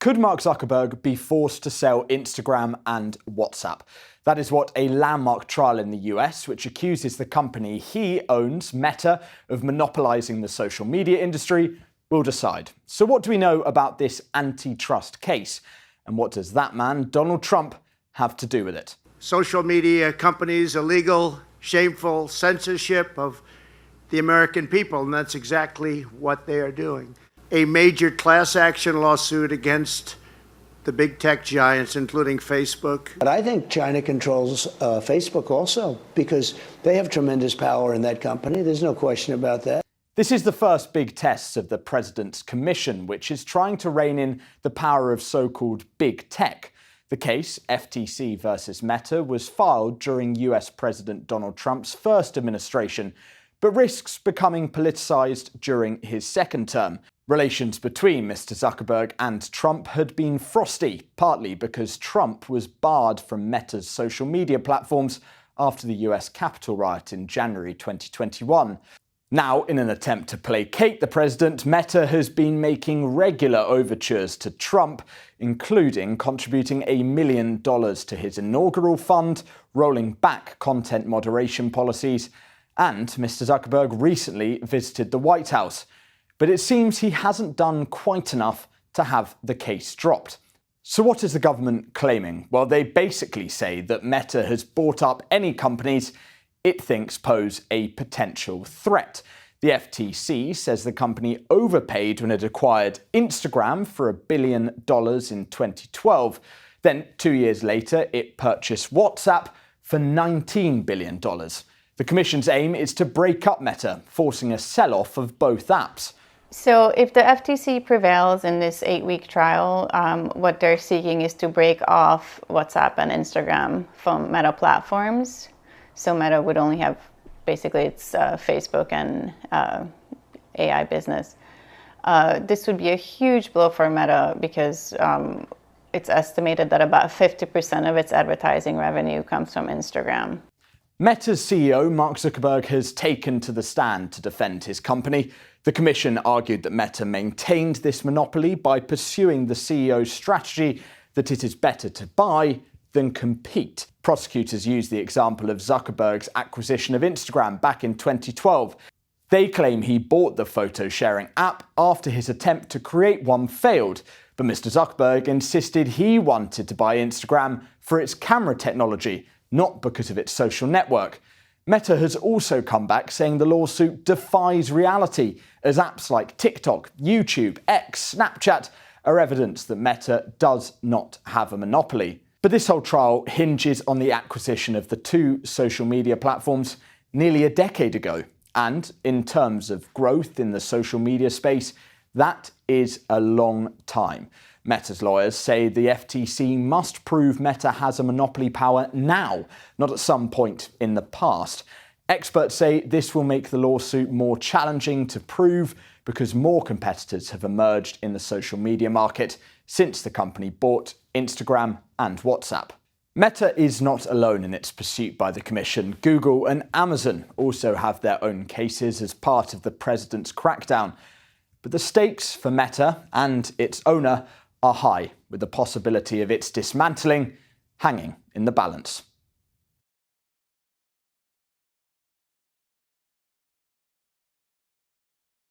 Could Mark Zuckerberg be forced to sell Instagram and WhatsApp? That is what a landmark trial in the US, which accuses the company he owns, Meta, of monopolizing the social media industry, will decide. So what do we know about this antitrust case? And what does that man, Donald Trump, have to do with it? Social media companies' illegal, shameful censorship of the American people, and that's exactly what they are doing. A major class action lawsuit against the big tech giants, including Facebook. But I think China controls Facebook also, because they have tremendous power in that company. There's no question about that. This is the first big test of the president's commission, which is trying to rein in the power of so-called big tech. The case, FTC versus Meta, was filed during US President Donald Trump's first administration, but risks becoming politicized during his second term. Relations between Mr. Zuckerberg and Trump had been frosty, partly because Trump was barred from Meta's social media platforms after the US Capitol riot in January 2021. Now, in an attempt to placate the president, Meta has been making regular overtures to Trump, including contributing $1 million to his inaugural fund, rolling back content moderation policies, and Mr. Zuckerberg recently visited the White House. But it seems he hasn't done quite enough to have the case dropped. So what is the government claiming? Well, they basically say that Meta has bought up any companies it thinks pose a potential threat. The FTC says the company overpaid when it acquired Instagram for $1 billion in 2012. Then 2 years later, it purchased WhatsApp for $19 billion. The Commission's aim is to break up Meta, forcing a sell-off of both apps. So if the FTC prevails in this 8-week trial, what they're seeking is to break off WhatsApp and Instagram from Meta platforms. So Meta would only have, basically, it's Facebook and AI business. This would be a huge blow for Meta because it's estimated that about 50% of its advertising revenue comes from Instagram. Meta's CEO, Mark Zuckerberg, has taken to the stand to defend his company. The Commission argued that Meta maintained this monopoly by pursuing the CEO's strategy that it is better to buy than compete. Prosecutors used the example of Zuckerberg's acquisition of Instagram back in 2012. They claim he bought the photo-sharing app after his attempt to create one failed, but Mr. Zuckerberg insisted he wanted to buy Instagram for its camera technology, not because of its social network. Meta has also come back saying the lawsuit defies reality, as apps like TikTok, YouTube, X, Snapchat are evidence that Meta does not have a monopoly. But this whole trial hinges on the acquisition of the two social media platforms nearly a decade ago. And in terms of growth in the social media space, that is a long time. Meta's lawyers say the FTC must prove Meta has a monopoly power now, not at some point in the past. Experts say this will make the lawsuit more challenging to prove because more competitors have emerged in the social media market since the company bought Instagram and WhatsApp. Meta is not alone in its pursuit by the Commission. Google and Amazon also have their own cases as part of the president's crackdown. But the stakes for Meta and its owner are high, with the possibility of its dismantling hanging in the balance.